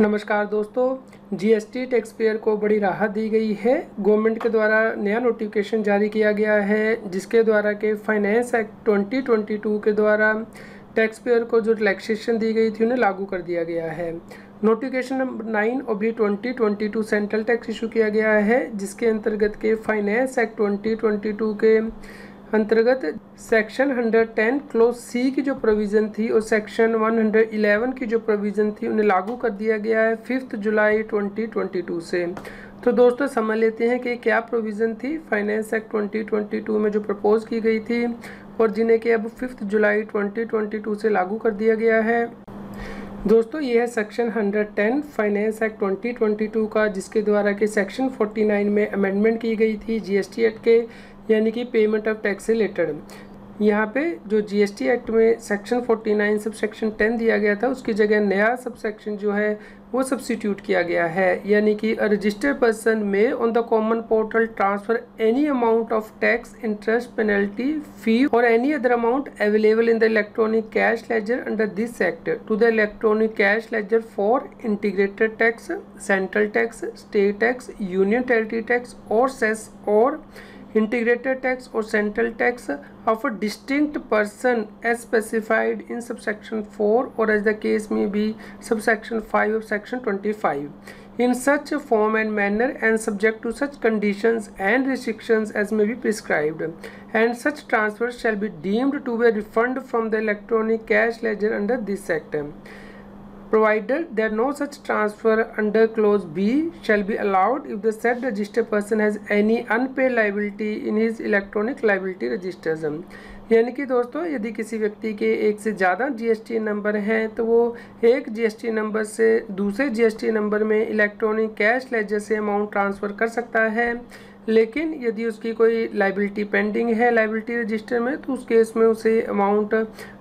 नमस्कार दोस्तों, GST tax payer को बड़ी राहत दी गई है। गवर्नमेंट के द्वारा नया नोटिफिकेशन जारी किया गया है, जिसके द्वारा के फाइनेंस एक्ट 2022 के द्वारा टैक्स पेयर को जो रिलैक्सेशन दी गई थी उन्हें लागू कर दिया गया है। Notification number 9/2022 central tax issue किया गया है, जिसके अंतर्गत के फाइनेंस एक्ट 2022 के अंतर्गत सेक्शन 110 क्लोज सी की जो प्रोविज़न थी और सेक्शन 111 की जो प्रोविज़न थी उन्हें लागू कर दिया गया है 5 जुलाई 2022 से। तो दोस्तों समझ लेते हैं कि क्या प्रोविज़न थी फाइनेंस एक्ट 2022 में जो प्रपोज की गई थी और जिन्हें कि अब 5 जुलाई 2022 से लागू कर दिया गया है। दोस्तों ये है सेक्शन 110 फाइनेंस एक्ट 2022 का, जिसके द्वारा के सेक्शन 49 में अमेंडमेंट की गई थी जीएसटी एक्ट के, यानी कि पेमेंट ऑफ टैक्स से रिलेटेड। यहाँ पे जो जीएसटी एक्ट में सेक्शन 49 सब सेक्शन 10 दिया गया था, उसकी जगह नया सब सेक्शन जो है वो सब्सिट्यूट किया गया है, यानी कि a registered person may on the common portal transfer any amount of tax, interest, penalty, fee और any other amount available in the electronic cash ledger under this act to the electronic cash ledger for integrated tax, central tax, state tax, union territory tax और cess और integrated tax or central tax of a distinct person as specified in subsection 4 or as the case may be subsection 5 of section 25 in such a form and manner and subject to such conditions and restrictions as may be prescribed, and such transfers shall be deemed to be a refund from the electronic cash ledger under this act, provided that no such transfer under clause B shall be allowed if the said registered person has any unpaid liability in his electronic liability registers। यानी कि दोस्तों यदि किसी व्यक्ति के एक से ज़्यादा जीएसटी नंबर हैं तो वो एक जीएसटी नंबर से दूसरे जीएसटी नंबर में इलेक्ट्रॉनिक कैश लेजर से अमाउंट ट्रांसफ़र कर सकता है, लेकिन यदि उसकी कोई लाइबिलिटी पेंडिंग है लाइबिलिटी रजिस्टर में तो उस केस में उसे अमाउंट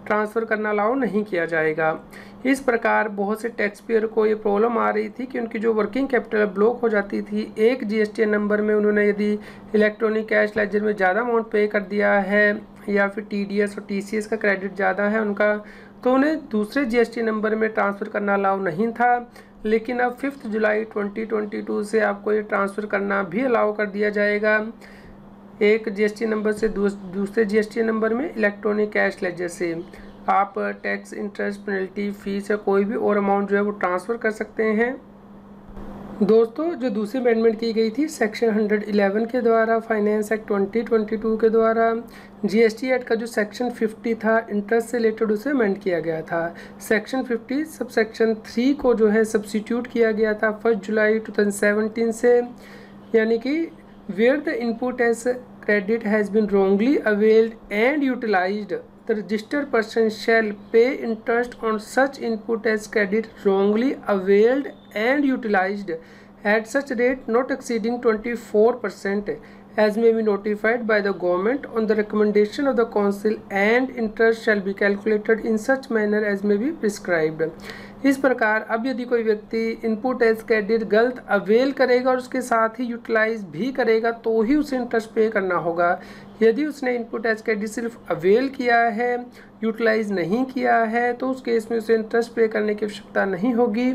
ट्रांसफ़र करना अलाउ नहीं किया जाएगा। इस प्रकार बहुत से टैक्स पेयर को ये प्रॉब्लम आ रही थी कि उनकी जो वर्किंग कैपिटल ब्लॉक हो जाती थी एक जीएसटी नंबर में, उन्होंने यदि इलेक्ट्रॉनिक कैश लेजर में ज़्यादा अमाउंट पे कर दिया है या फिर टीडीएस और टीसीएस का क्रेडिट ज़्यादा है उनका, तो उन्हें दूसरे जीएसटी नंबर में ट्रांसफ़र करना अलाउ नहीं था। लेकिन अब 5 जुलाई 2022 से आपको ये ट्रांसफ़र करना भी अलाउ कर दिया जाएगा एक जीएसटी नंबर से दूसरे जीएसटी नंबर में इलेक्ट्रॉनिक कैश लेजर से। आप टैक्स, इंटरेस्ट, पेनल्टी, फीस या कोई भी और अमाउंट जो है वो ट्रांसफ़र कर सकते हैं। दोस्तों जो दूसरी अमेंडमेंट की गई थी सेक्शन 111 के द्वारा फाइनेंस एक्ट 2022 के द्वारा जीएसटी एक्ट का जो सेक्शन 50 था इंटरेस्ट से रिलेटेड, उसे अमेंड किया गया था। सेक्शन 50 सब सेक्शन 3 को जो है सब्सिट्यूट किया गया था 1 जुलाई 2017 से, यानी कि where the input as credit has been wrongly availed and utilized, the registered person shall pay interest on such input as credit wrongly availed and utilized at such rate not exceeding 24% as may be notified by the government on the recommendation of the council, and interest shall be calculated in such manner as may be prescribed। इस प्रकार अब यदि कोई व्यक्ति input as credit गलत avail करेगा और उसके साथ ही यूटिलाइज भी करेगा तो ही उसे इंटरेस्ट पे करना होगा। यदि उसने इनपुट एज क्रेडिट सिर्फ अवेल किया है, यूटिलाइज नहीं किया है, तो उस केस में उसे इंटरेस्ट पे करने की आवश्यकता नहीं होगी।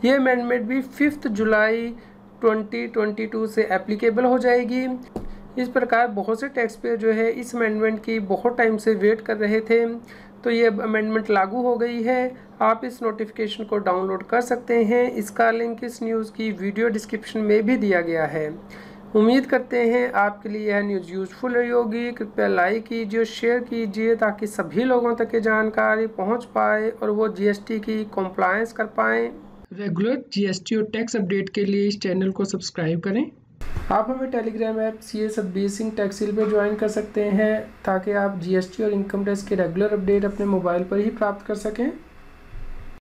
ये अमेंडमेंट भी 5 जुलाई 2022 से एप्लीकेबल हो जाएगी। इस प्रकार बहुत से टैक्स पेयर जो है इस अमेंडमेंट की बहुत टाइम से वेट कर रहे थे, तो ये अमेंडमेंट लागू हो गई है। आप इस नोटिफिकेशन को डाउनलोड कर सकते हैं। इसका लिंक इस न्यूज़ की वीडियो डिस्क्रिप्शन में भी दिया गया है। उम्मीद करते हैं आपके लिए यह न्यूज़ यूज़फुल रही होगी। कृपया लाइक कीजिए और शेयर कीजिए ताकि सभी लोगों तक ये जानकारी पहुंच पाए और वो जीएसटी की कंप्लायंस कर पाएँ। रेगुलर जीएसटी और टैक्स अपडेट के लिए इस चैनल को सब्सक्राइब करें। आप हमें Telegram app CA Satbir Singh टैक्सिल पर ज्वाइन कर सकते हैं ताकि आप जीएसटी और इनकम टैक्स के रेगुलर अपडेट अपने मोबाइल पर ही प्राप्त कर सकें।